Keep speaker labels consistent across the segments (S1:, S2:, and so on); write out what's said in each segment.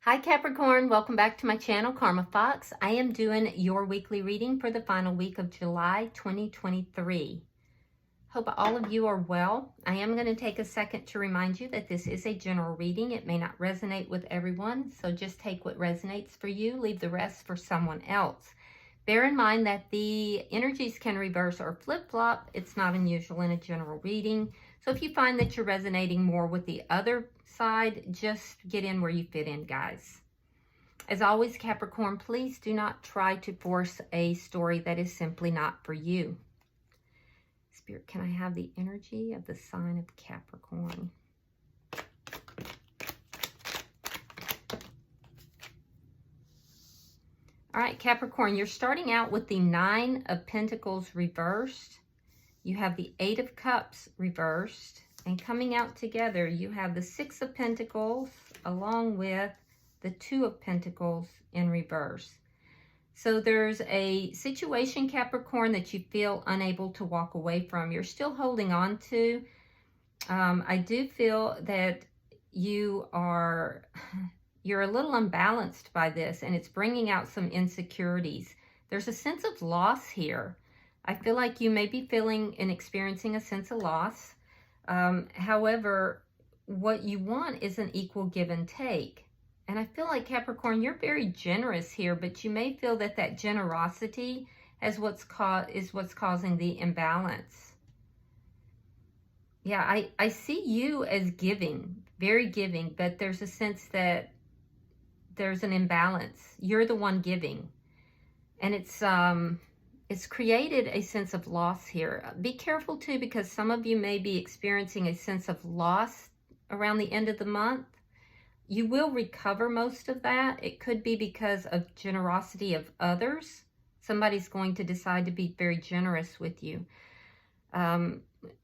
S1: Hi Capricorn, welcome back to my channel, Karma Fox. I am doing your weekly reading for the final week of July 2023. Hope all of you are well. I am going to take a second to remind you that this is a general reading. It may not resonate with everyone, so just take what resonates for you, leave the rest for someone else. Bear in mind that the energies can reverse or flip-flop. It's not unusual in a general reading. So if you find that you're resonating more with the other side, just get in where you fit in, guys. As always, Capricorn, please do not try to force a story that is simply not for you. Spirit, can I have the energy of the sign of Capricorn? All right, Capricorn, you're starting out with the Nine of Pentacles reversed. You have the Eight of Cups reversed. And coming out together, you have the Six of Pentacles along with the Two of Pentacles in reverse. So there's a situation, Capricorn, that you feel unable to walk away from. You're still holding on to. I do feel that you're a little unbalanced by this, and it's bringing out some insecurities. There's a sense of loss here. I feel like you may be feeling and experiencing a sense of loss. However, what you want is an equal give and take. And I feel like, Capricorn, you're very generous here, but you may feel that that generosity is what's causing the imbalance. Yeah, I see you as giving, very giving, but there's a sense that there's an imbalance. You're the one giving. And it's created a sense of loss here. Be careful too, because some of you may be experiencing a sense of loss around the end of the month. You will recover most of that. It could be because of generosity of others. Somebody's going to decide to be very generous with you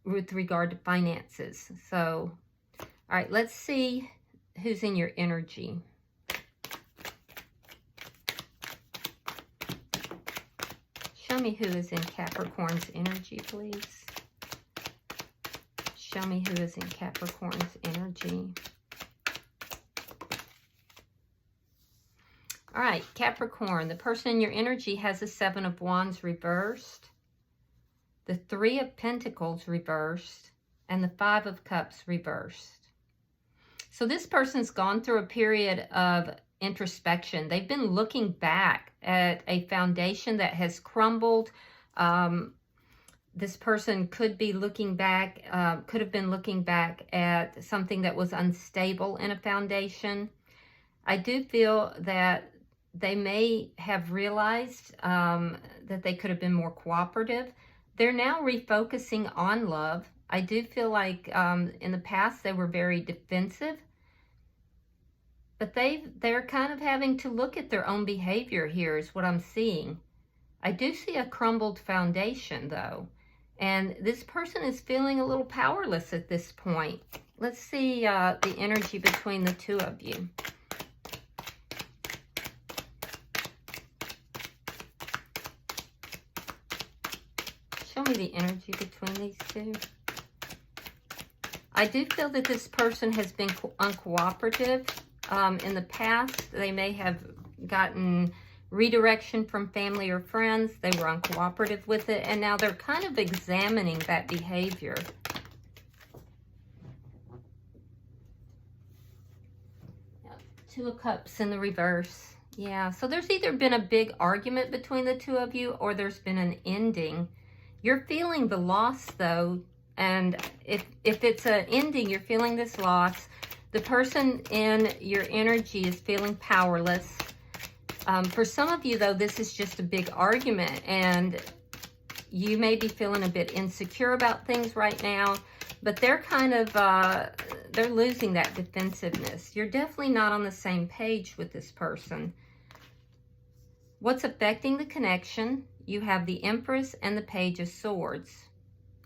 S1: with regard to finances. So, all right, let's see who's in your energy. Show me who is in Capricorn's energy, please. Show me who is in Capricorn's energy. All right, Capricorn, the person in your energy has the Seven of Wands reversed, the Three of Pentacles reversed, and the Five of Cups reversed. So this person's gone through a period of introspection. They've been looking back at a foundation that has crumbled. This person could be looking back, could have been looking back at something that was unstable in a foundation. I do feel that they may have realized that they could have been more cooperative. They're now refocusing on love. I do feel like in the past they were very defensive, but they're kind of having to look at their own behavior here is what I'm seeing. I do see a crumbled foundation though, and this person is feeling a little powerless at this point. Let's see the energy between the two of you. Show me the energy between these two. I do feel that this person has been uncooperative. In the past, they may have gotten redirection from family or friends. They were uncooperative with it, and now they're kind of examining that behavior. Two of Cups in the reverse. Yeah, so there's either been a big argument between the two of you, or there's been an ending. You're feeling the loss, though, and if it's an ending, you're feeling this loss. The person in your energy is feeling powerless. For some of you, though, this is just a big argument, and you may be feeling a bit insecure about things right now, but they're kind of, they're losing that defensiveness. You're definitely not on the same page with this person. What's affecting the connection? You have the Empress and the Page of Swords.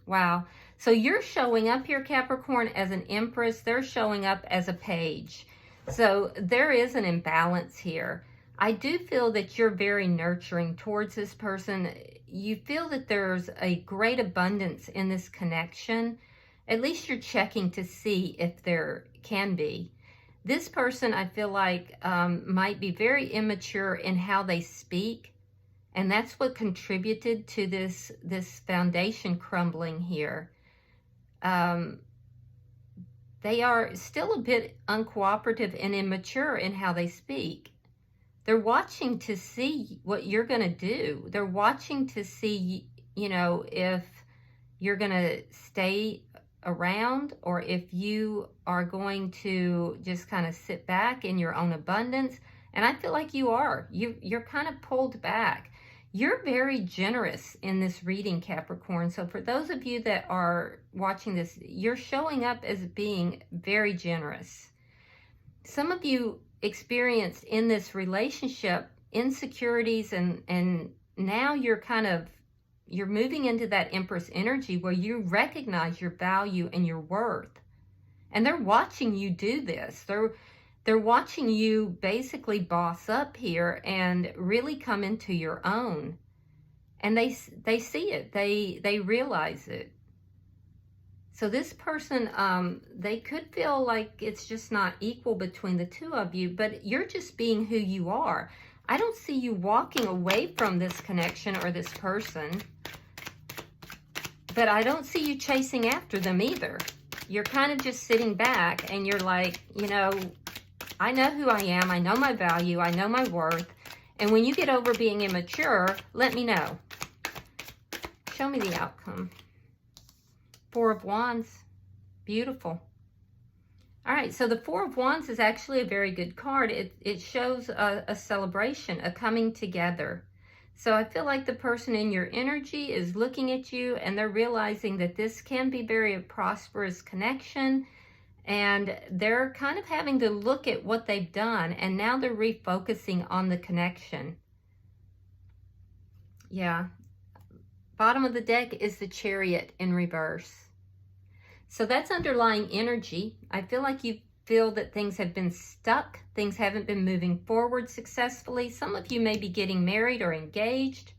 S1: Wow. So you're showing up here, Capricorn, as an Empress. They're showing up as a Page. So there is an imbalance here. I do feel that you're very nurturing towards this person. You feel that there's a great abundance in this connection. At least you're checking to see if there can be. This person, I feel like, might be very immature in how they speak. And that's what contributed to this foundation crumbling here. They are still a bit uncooperative and immature in how they speak. They're watching to see what you're going to do. They're watching to see, you know, if you're going to stay around or if you are going to just kind of sit back in your own abundance. And I feel like you are. You're kind of pulled back. You're very generous in this reading, Capricorn. So for those of you that are watching this, you're showing up as being very generous. Some of you experienced in this relationship insecurities, and now you're moving into that Empress energy where you recognize your value and your worth. And they're watching you do this. They're watching you basically boss up here and really come into your own. And they see it. They realize it. So this person, they could feel like it's just not equal between the two of you, but you're just being who you are. I don't see you walking away from this connection or this person, but I don't see you chasing after them either. You're kind of just sitting back and you're like, you know, I know who I am. I know my value. I know my worth. And when you get over being immature, let me know. Show me the outcome. Four of Wands. Beautiful. All right, so the Four of Wands is actually a very good card. It shows a celebration, a coming together. So I feel like the person in your energy is looking at you and they're realizing that this can be very a prosperous connection. And they're kind of having to look at what they've done, and now they're refocusing on the connection. Yeah. Bottom of the deck is the Chariot in reverse. So that's underlying energy. I feel like you feel that things have been stuck. Things haven't been moving forward successfully. Some of you may be getting married or engaged.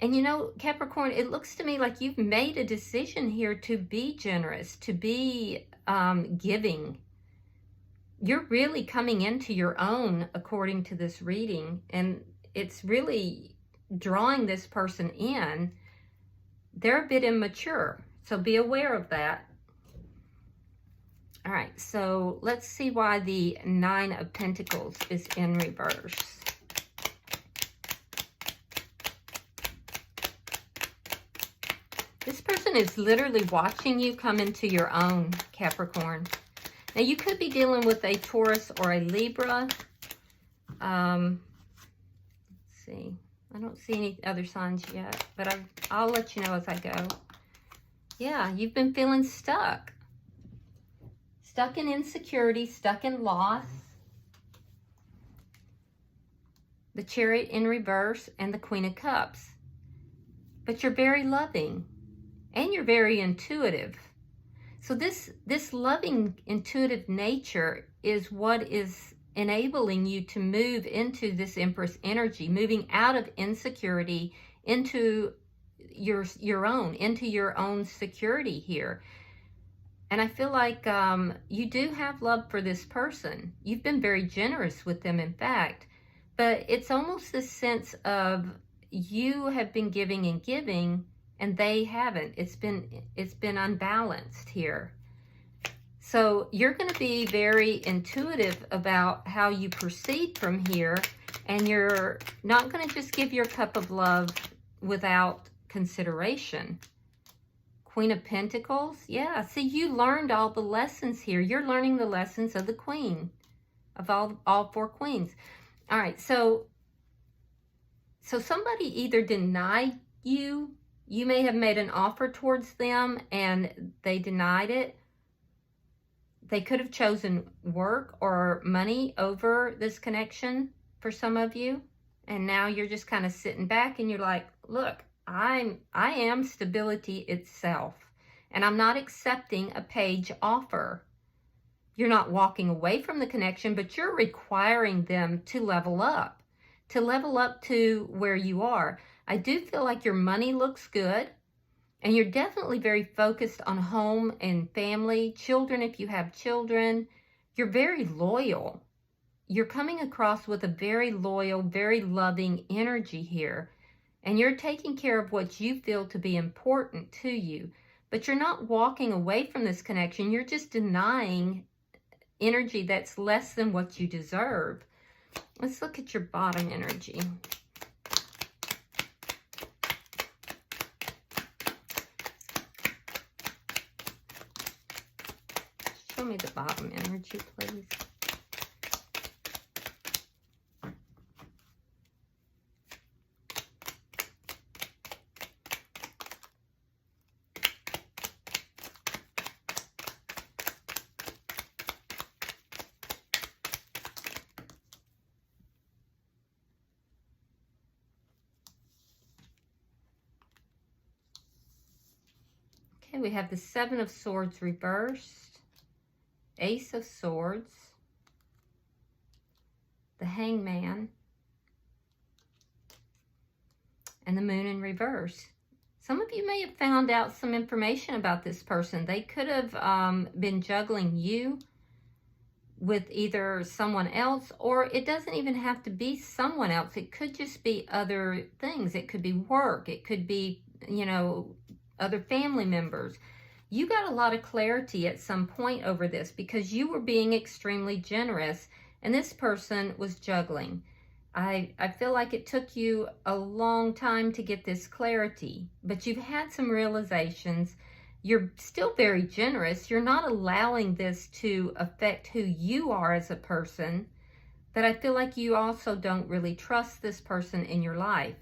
S1: And you know, Capricorn, it looks to me like you've made a decision here to be generous, to be giving. You're really coming into your own according to this reading. And it's really drawing this person in. They're a bit immature, so be aware of that. All right, so let's see why the Nine of Pentacles is in reverse. This person is literally watching you come into your own, Capricorn. Now, you could be dealing with a Taurus or a Libra. Let's see. I don't see any other signs yet, but I'll let you know as I go. Yeah, you've been feeling stuck. Stuck in insecurity, stuck in loss. The Chariot in reverse and the Queen of Cups. But you're very loving. And you're very intuitive. So this loving, intuitive nature is what is enabling you to move into this Empress energy, moving out of insecurity into your own security here. And I feel like you do have love for this person. You've been very generous with them, in fact. But it's almost this sense of you have been giving and giving, and they haven't. It's been unbalanced here. So you're going to be very intuitive about how you proceed from here, and you're not going to just give your cup of love without consideration. Queen of Pentacles, yeah. See, you learned all the lessons here. You're learning the lessons of the Queen, of all four queens. All right, so somebody either denied you. You may have made an offer towards them and they denied it. They could have chosen work or money over this connection for some of you. And now you're just kind of sitting back and you're like, look, I am stability itself. And I'm not accepting a page offer. You're not walking away from the connection, but you're requiring them to level up to where you are. I do feel like your money looks good. And you're definitely very focused on home and family, children if you have children. You're very loyal. You're coming across with a very loyal, very loving energy here. And you're taking care of what you feel to be important to you. But you're not walking away from this connection. You're just denying energy that's less than what you deserve. Let's look at your bottom energy. Show me the bottom energy, please. Okay, we have the Seven of Swords reversed, Ace of Swords, the Hangman, and the Moon in reverse. Some of you may have found out some information about this person. They could have been juggling you with either someone else, or it doesn't even have to be someone else. It could just be other things. It could be work. It could be, you know, other family members. You got a lot of clarity at some point over this because you were being extremely generous and this person was juggling. I feel like it took you a long time to get this clarity, but you've had some realizations. You're still very generous. You're not allowing this to affect who you are as a person, but I feel like you also don't really trust this person in your life.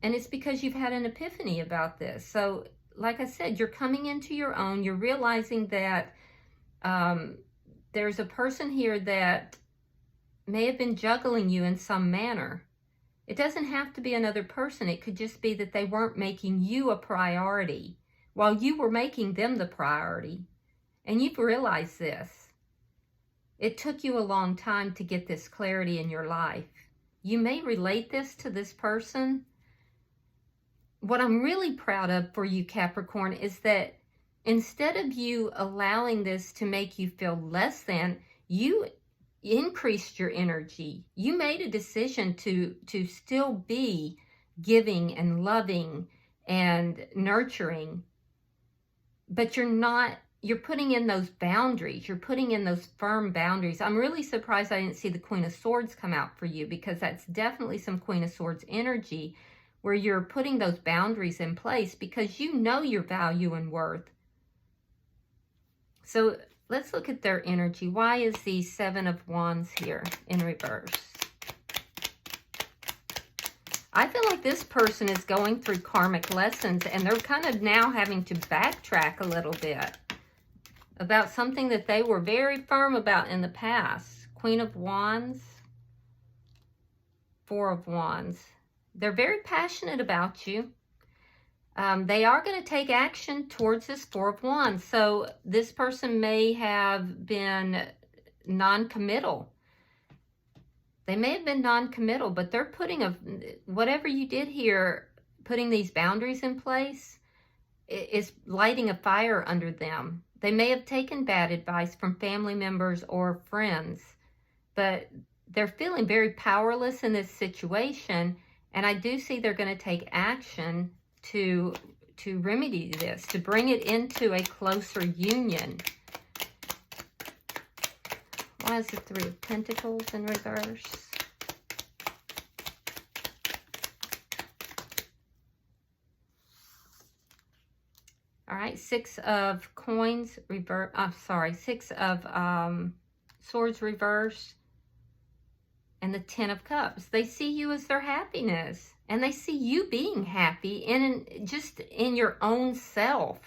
S1: And it's because you've had an epiphany about this. So, like I said, you're coming into your own. You're realizing that there's a person here that may have been juggling you in some manner. It doesn't have to be another person. It could just be that they weren't making you a priority while you were making them the priority. And you've realized this. It took you a long time to get this clarity in your life. You may relate this to this person. What I'm really proud of for you, Capricorn, is that instead of you allowing this to make you feel less than, you increased your energy. You made a decision to still be giving and loving and nurturing, but you're putting in those boundaries. You're putting in those firm boundaries. I'm really surprised I didn't see the Queen of Swords come out for you, because that's definitely some Queen of Swords energy where you're putting those boundaries in place because you know your value and worth. So let's look at their energy. Why is the Seven of Wands here in reverse? I feel like this person is going through karmic lessons and they're kind of now having to backtrack a little bit about something that they were very firm about in the past. Queen of Wands, Four of Wands. They're very passionate about you. They are going to take action towards this Four of Wands. So this person may have been non-committal. They may have been non-committal, but they're putting whatever you did here, putting these boundaries in place, is lighting a fire under them. They may have taken bad advice from family members or friends, but they're feeling very powerless in this situation. And I do see they're going to take action to remedy this, to bring it into a closer union. Why is the Three of Pentacles in reverse? All right, Six of Coins reverse. I'm sorry, Six of Swords reverse. And the Ten of Cups. They see you as their happiness. And they see you being happy just in your own self.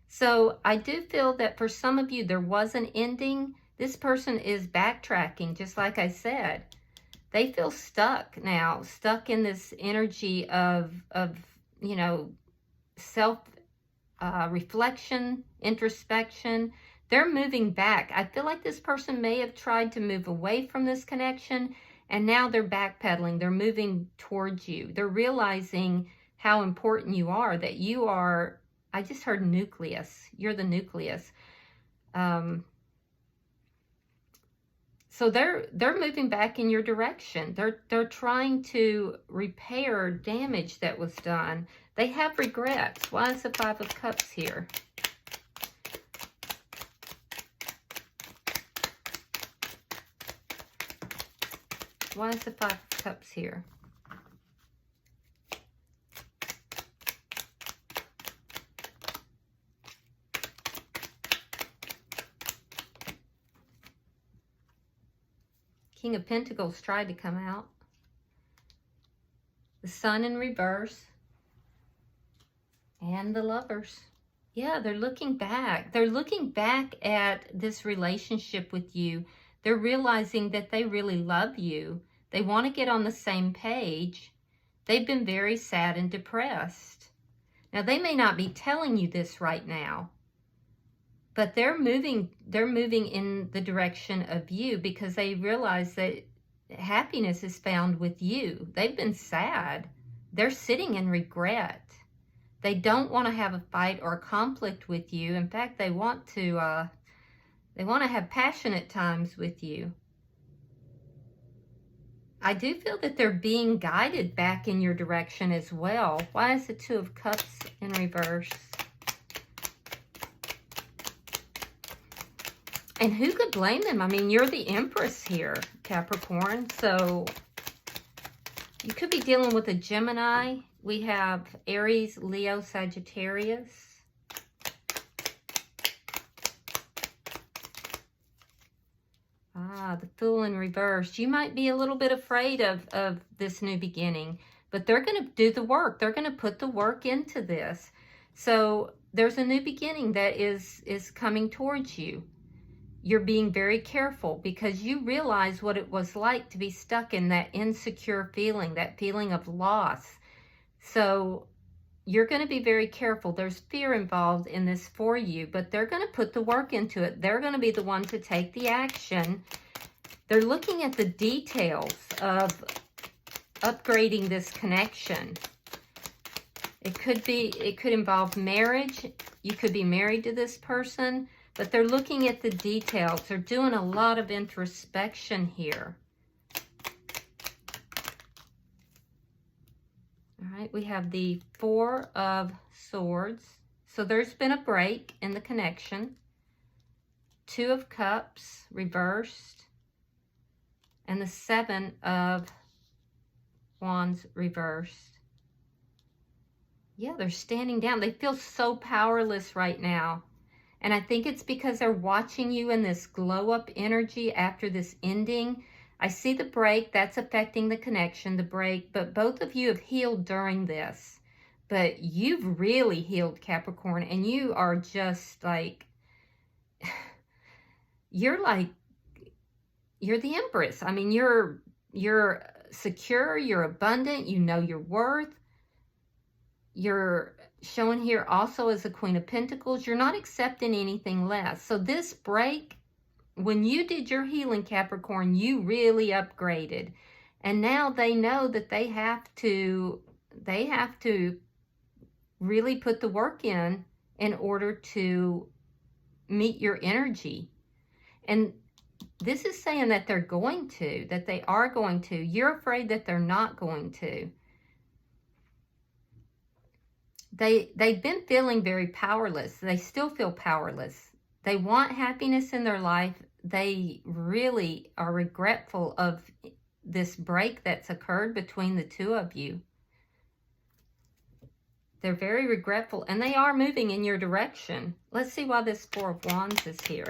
S1: So I do feel that for some of you, there was an ending. This person is backtracking, just like I said. They feel stuck now, stuck in this energy of you know, self-reflection, introspection. They're moving back. I feel like this person may have tried to move away from this connection, and now they're backpedaling. They're moving towards you. They're realizing how important you are, that you are, I just heard nucleus. You're the nucleus. So they're moving back in your direction. They're trying to repair damage that was done. They have regrets. Why is the Five of Cups here? Why is the Five of Cups here? King of Pentacles tried to come out. The Sun in reverse. And the Lovers. Yeah, they're looking back. They're looking back at this relationship with you. They're realizing that they really love you. They want to get on the same page. They've been very sad and depressed. Now, they may not be telling you this right now, but they're moving in the direction of you because they realize that happiness is found with you. They've been sad. They're sitting in regret. They don't want to have a fight or a conflict with you. In fact, they want to have passionate times with you. I do feel that they're being guided back in your direction as well. Why is the Two of Cups in reverse? And who could blame them? I mean, you're the Empress here, Capricorn. So you could be dealing with a Gemini. We have Aries, Leo, Sagittarius. The Fool in reverse. You might be a little bit afraid of this new beginning, but they're going to do the work. They're going to put the work into this. So there's a new beginning that is coming towards you. You're being very careful because you realize what it was like to be stuck in that insecure feeling, that feeling of loss. So you're going to be very careful. There's fear involved in this for you, but they're going to put the work into it. They're going to be the one to take the action. They're looking at the details of upgrading this connection. It could involve marriage. You could be married to this person, but they're looking at the details. They're doing a lot of introspection here. All right, we have the Four of Swords. So there's been a break in the connection. Two of Cups reversed. And the Seven of Wands reversed. Yeah, they're standing down. They feel so powerless right now. And I think it's because they're watching you in this glow-up energy after this ending. I see the break. That's affecting the connection, the break. But both of you have healed during this. But you've really healed, Capricorn. And you are just like... You're the Empress. I mean, you're secure, you're abundant, you know your worth. You're shown here also as the Queen of Pentacles. You're not accepting anything less. So this break, when you did your healing, Capricorn, you really upgraded. And now they know that they have to really put the work in order to meet your energy. And this is saying that they're going to, that they are going to. You're afraid that they're not going to. They've been feeling very powerless. They still feel powerless. They want happiness in their life. They really are regretful of this break that's occurred between the two of you. They're very regretful, and they are moving in your direction. Let's see why this Four of Wands is here.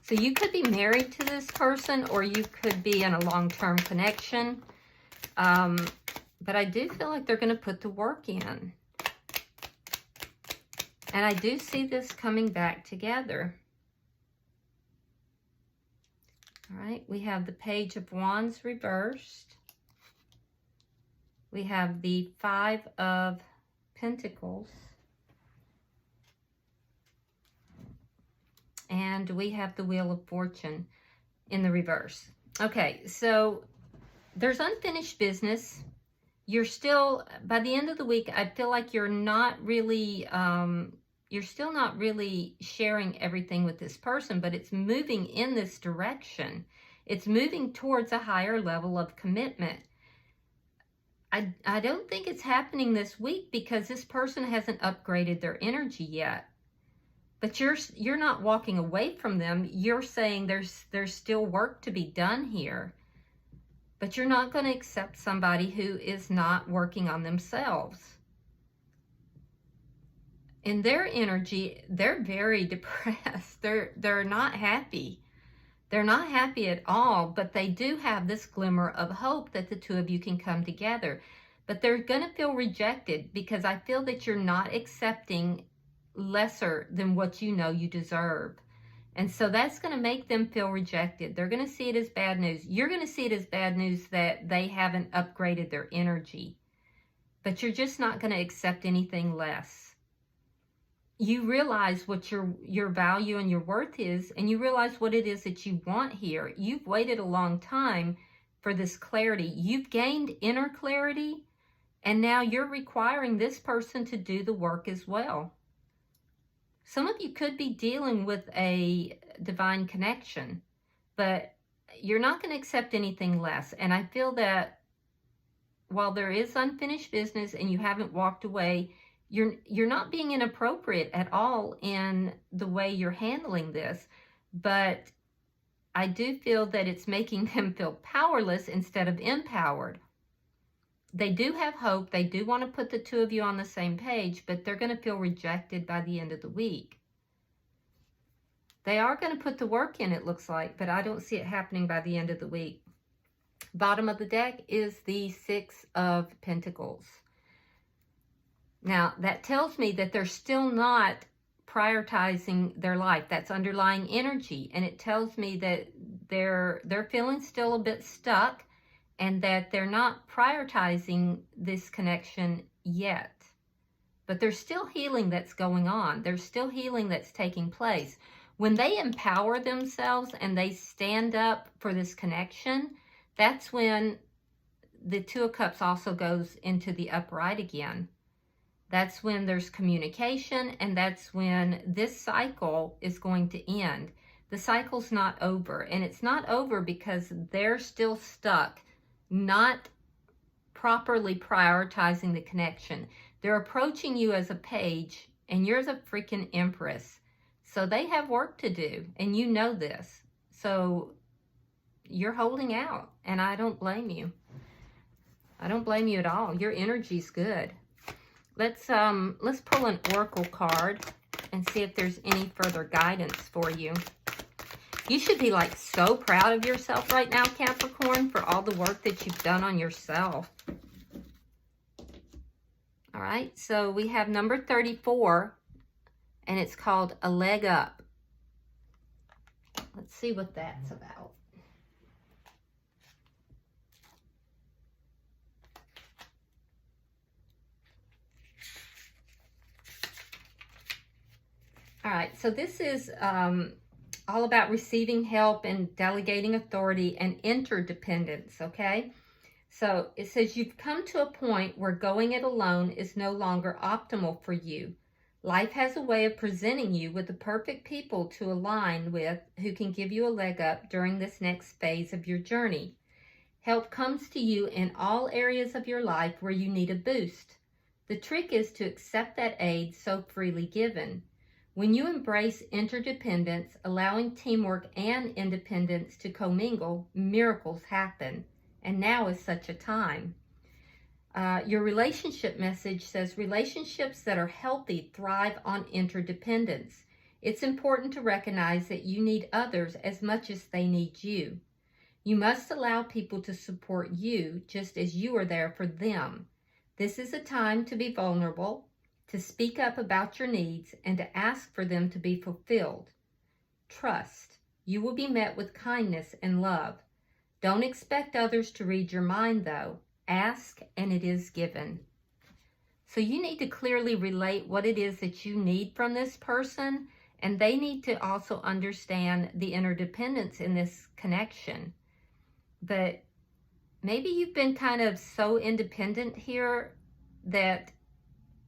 S1: So you could be married to this person, or you could be in a long-term connection. But I do feel like they're going to put the work in. And I do see this coming back together. All right, we have the Page of Wands reversed. We have the Five of Pentacles. And we have the Wheel of Fortune in the reverse. Okay, so there's unfinished business you're still, by the end of the week, I feel like you're still not really sharing everything with this person, but it's moving in this direction. It's moving towards a higher level of commitment. I don't think it's happening this week because this person hasn't upgraded their energy yet. But you're not walking away from them. You're saying there's still work to be done here. But you're not going to accept somebody who is not working on themselves. In their energy, they're very depressed. They're not happy. They're not happy at all, but they do have this glimmer of hope that the two of you can come together. But they're going to feel rejected because I feel that you're not accepting lesser than what you know you deserve. And so that's going to make them feel rejected. They're going to see it as bad news. You're going to see it as bad news that they haven't upgraded their energy. But you're just not going to accept anything less. You realize what your value and your worth is, and you realize what it is that you want here. You've waited a long time for this clarity. You've gained inner clarity, and now you're requiring this person to do the work as well. Some of you could be dealing with a divine connection, but you're not going to accept anything less. And I feel that while there is unfinished business and you haven't walked away, you're not being inappropriate at all in the way you're handling this, but I do feel that it's making them feel powerless instead of empowered. They do have hope. They do want to put the two of you on the same page, but they're going to feel rejected by the end of the week. They are going to put the work in, it looks like, but I don't see it happening by the end of the week. Bottom of the deck is the Six of Pentacles. Now, that tells me that they're still not prioritizing their life. That's underlying energy. And it tells me that they're feeling still a bit stuck and that they're not prioritizing this connection yet. But there's still healing that's going on. There's still healing that's taking place. When they empower themselves and they stand up for this connection, that's when the Two of Cups also goes into the upright again. That's when there's communication, and that's when this cycle is going to end. The cycle's not over, and it's not over because they're still stuck, not properly prioritizing the connection. They're approaching you as a page, and you're as a freaking Empress. So they have work to do, and you know this. So you're holding out, and I don't blame you. I don't blame you at all. Your energy's good. Let's pull an oracle card and see if there's any further guidance for you. You should be like so proud of yourself right now, Capricorn, for all the work that you've done on yourself. All right, so we have number 34, and it's called A Leg Up. Let's see what that's about. All right, so this is all about receiving help and delegating authority and interdependence, okay? So it says you've come to a point where going it alone is no longer optimal for you. Life has a way of presenting you with the perfect people to align with who can give you a leg up during this next phase of your journey. Help comes to you in all areas of your life where you need a boost. The trick is to accept that aid so freely given. When you embrace interdependence, allowing teamwork and independence to commingle, miracles happen. And now is such a time. Your relationship message says relationships that are healthy thrive on interdependence. It's important to recognize that you need others as much as they need you. You must allow people to support you just as you are there for them. This is a time to be vulnerable, to speak up about your needs, and to ask for them to be fulfilled. Trust. You will be met with kindness and love. Don't expect others to read your mind, though. Ask, and it is given. So you need to clearly relate what it is that you need from this person, and they need to also understand the interdependence in this connection. But maybe you've been kind of so independent here that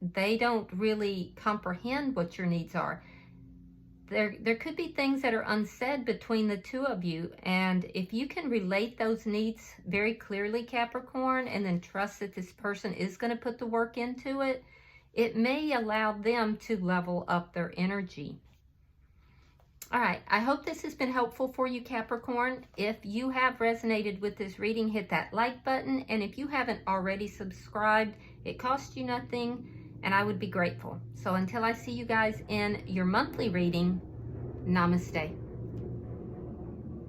S1: they don't really comprehend what your needs are. There could be things that are unsaid between the two of you, and if you can relate those needs very clearly, Capricorn, and then trust that this person is going to put the work into it, it may allow them to level up their energy. All right, I hope this has been helpful for you, Capricorn. If you have resonated with this reading, hit that like button, and if you haven't already subscribed, it costs you nothing, and I would be grateful. So until I see you guys in your monthly reading, namaste.